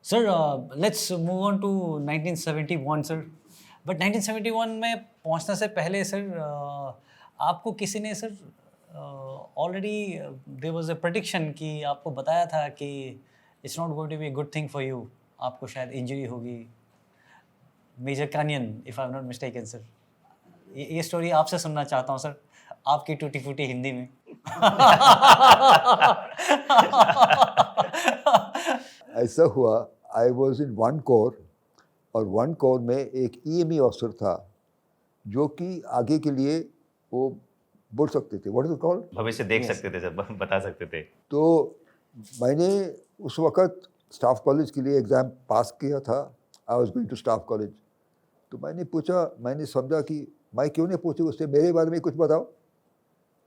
Sir let's move on to 1971 sir. But 1971 में पहुंचने से पहले सर आपको किसी ने sir already there was a prediction कि आपको बताया था कि it's not going to be a good thing for you, आपको शायद इंजरी होगी। मेजर कानियन if I am not mistaken sir. ये स्टोरी आपसे सुनना चाहता हूँ सर, आपकी टूटी फूटी हिंदी में। ऐसा हुआ, I was in one core, और वन कोर में एक ईएमई ऑफिसर था जो कि आगे के लिए वो बोल सकते थे, व्हाट इज कॉल्ड, भविष्य देख Yes. सकते थे सर, बता सकते थे। तो मैंने उस वक़्त स्टाफ कॉलेज के लिए एग्ज़ाम पास किया था। I was going to staff college. तो मैंने पूछा, मैंने समझा कि मैं क्यों नहीं पूछूं उससे, मेरे बारे में कुछ बताओ।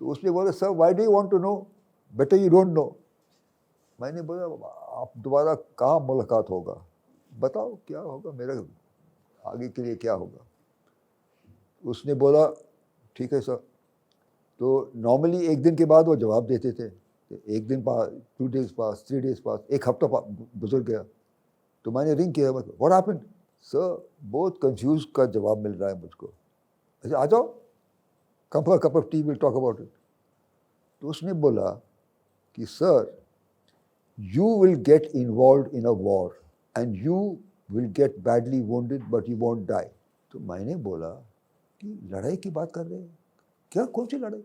तो उसने बोला, sir why do you want to know, better you don't know. मैंने बोला, आप दोबारा कहाँ मुलाकात होगा, बताओ क्या होगा, मेरा आगे के लिए क्या होगा। उसने बोला ठीक है सर। तो नॉर्मली एक दिन के बाद वो जवाब देते थे। एक दिन पास, 2 days पास, 3 days पास, एक हफ्ता गुजर गया। तो मैंने रिंग किया, व्हाट हैपेंड सर, बहुत कंफ्यूज का जवाब मिल रहा है मुझको। अच्छा आ जाओ, come for cup of T, will talk about it. तो उसने बोला कि sir you will get involved in a war and you will get badly wounded but you won't die। तो मैंने बोला कि लड़ाई की बात कर रहे हैं क्या, कौन सी लड़ाई?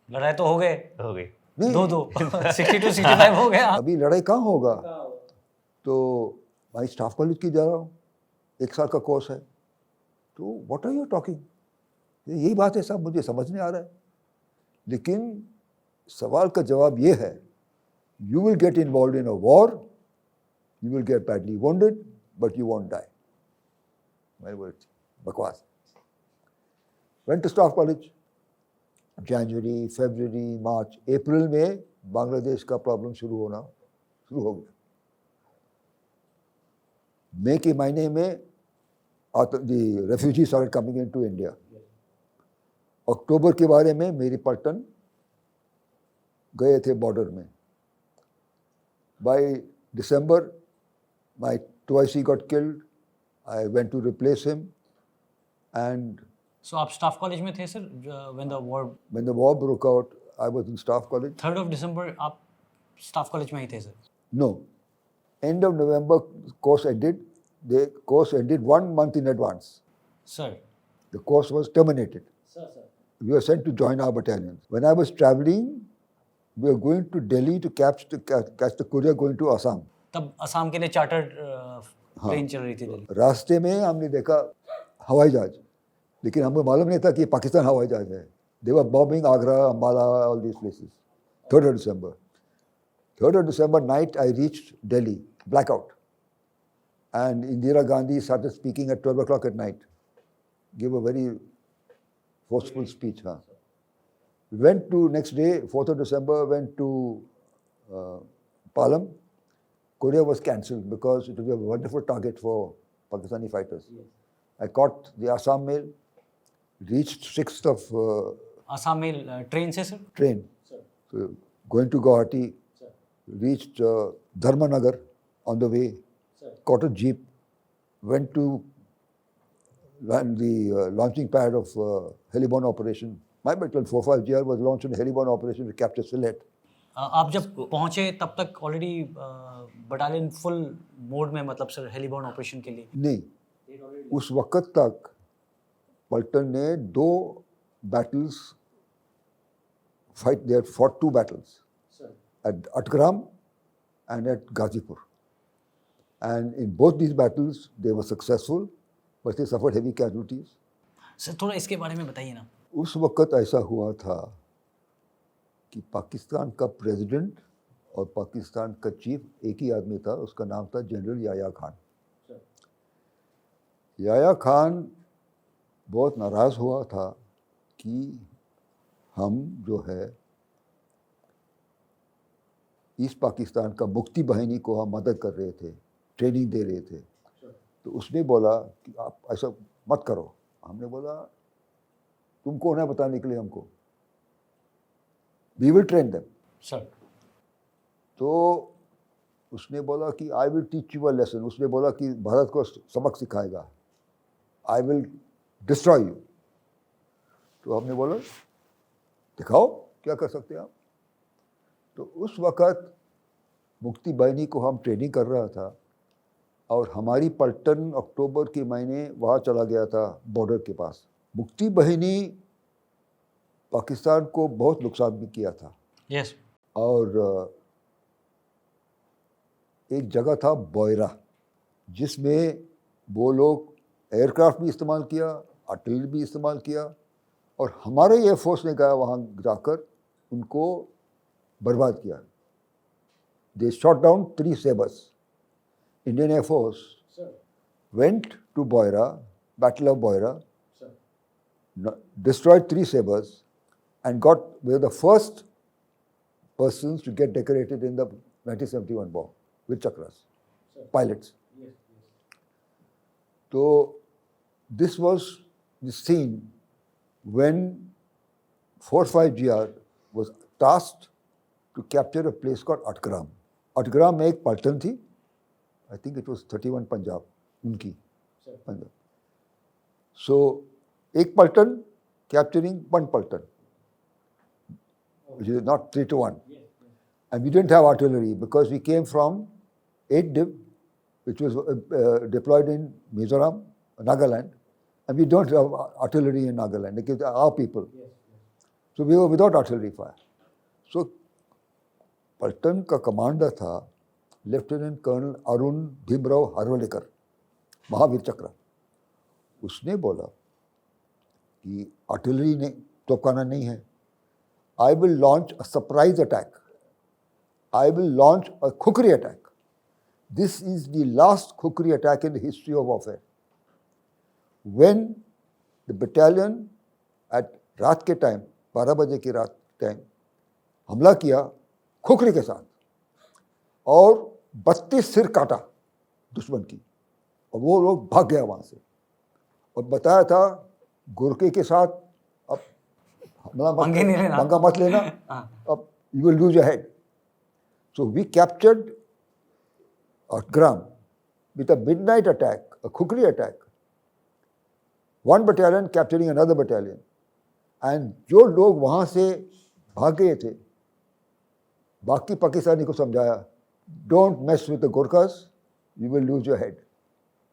लड़ाई तो हो गए, हो गई। दो 62 65 हो गया। अभी लड़ाई कहाँ होगा? तो मैं स्टाफ कॉलेज की जा रहा हूँ, 1 साल का कोर्स है। तो व्हाट आर यू टॉकिंग, यही बात है साहब, मुझे समझ नहीं आ रहा है। लेकिन सवाल का जवाब ये है, you will get involved in a war, you will get badly wounded, but you won't die। मैंने बोला बकवास। Went to staff college, January, February, March, अप्रैल में बांग्लादेश का प्रॉब्लम शुरू हो गया। मई के महीने में the refugees started coming into India। अक्टूबर के बारे में मेरी पलटन गए थे बॉर्डर में। By December, my twice he got killed. I went to replace him, and सो आप स्टाफ कॉलेज में थे sir when the when the war broke out, I was in staff college। 3rd of December आप staff college में ही थे sir? No, end of November course ended। The course ended 1 month in advance। Sir The course was terminated। We were sent to join our battalion। When I was traveling, we were going to Delhi to catch the courier going to Assam। तब असम के लिए chartered train चल रही थी दिल्ली। रास्ते में हमने देखा हवाई जहाज, लेकिन हमको मालूम नहीं था कि पाकिस्तान हवाई जहाज है। They were bombing Agra, Ambala, all these places. 3rd of December, 3rd of December night, I reached Delhi, blackout, and Indira Gandhi started speaking at 12 o'clock at night, gave a very forceful speech। Huh? We went to next day, 4th of December, went to Palam। Korea was cancelled because it was a wonderful target for Pakistani fighters। I caught the Assam mail, reached 6th of Assam में train से sir? train, so going to Guwahati, reached Dharmanagar on the way, caught a jeep, went to the launching pad of heliborne operation। My battalion 450GR was launched in a heliborne operation to capture Sylhet। आप जब पहुंचे तब तक already battalion full mode में, मतलब sir हेलीबॉर्न operation के लिए? नहीं, उस वक्त तक पलटन ने 2 battles fight, they had fought 2 battles at Atgram and at Ghazipur, and in both these battles they were successful, but they suffered heavy casualties। Sir थोड़ा इसके बारे में बताइए ना। उस वक्त ऐसा हुआ था कि पाकिस्तान का प्रेसिडेंट और पाकिस्तान का चीफ एक ही आदमी था, उसका नाम था जनरल याया खान। याया खान बहुत नाराज़ हुआ था कि हम जो है ईस्ट पाकिस्तान का मुक्ति बाहिनी को हम मदद कर रहे थे, ट्रेनिंग दे रहे थे। तो उसने बोला कि आप ऐसा मत करो। हमने बोला तुम कौन है बताने के लिए हमको, we will train them. Sir तो उसने बोला कि I will teach you a lesson, उसने बोला कि भारत को सबक सिखाएगा, आई विल डिस्ट्रॉय यू। तो हमने बोला दिखाओ क्या कर सकते हैं आप। तो उस वक़्त मुक्ति बाहिनी को हम ट्रेनिंग कर रहा था और हमारी पलटन अक्टूबर के महीने वहाँ चला गया था बॉर्डर के पास। मुक्ति बाहिनी पाकिस्तान को बहुत नुकसान भी किया था। यस। और एक जगह था बोयरा जिसमें वो लोग एयरक्राफ्ट भी इस्तेमाल किया, आर्टिलरी भी इस्तेमाल किया और हमारे एयरफोर्स ने गया वहाँ जाकर उनको बर्बाद किया। They shot down 3 sabers. Indian Air Force went to Boira, Battle of Boira, destroyed 3 sabers and were the first persons to get decorated in the 1971 war with chakras, pilots. So this was the scene when 45GR was tasked to capture a place called Atgram. Atgram में एक पलटन थी, I think it was 31 Punjab उनकी Punjab. So एक पलटन capturing 1 पलटन, which is not 3 to 1. And we didn't have artillery because we came from 8 Div, which was deployed in Mizoram, Nagaland, and we don't have artillery in Nagaland. It is our people. So we were without artillery fire. So पलटन का commander था lieutenant colonel Arun Bhimrao Harvalekar, Mahavir Chakra. उसने बोला कि artillery ने तोपखाना नहीं है, I will launch a surprise attack, I will launch a khukri attack. This is the last khukri attack in the history of warfare. When the battalion at रात के टाइम 12 बजे की रात टाइम हमला किया खुकरी के साथ और 32 सिर काटा दुश्मन की और वो लोग भाग गया वहाँ से और बताया था गोरखे के साथ अब पंगा मत लेना, अब you will lose your head. So we captured Atgram with a midnight attack, a kukri attack, 1 battalion capturing another battalion, and जो लोग वहाँ से भाग गए थे बाकी पाकिस्तानी को समझाया, don't mess with the Gorkhas, you will lose your head.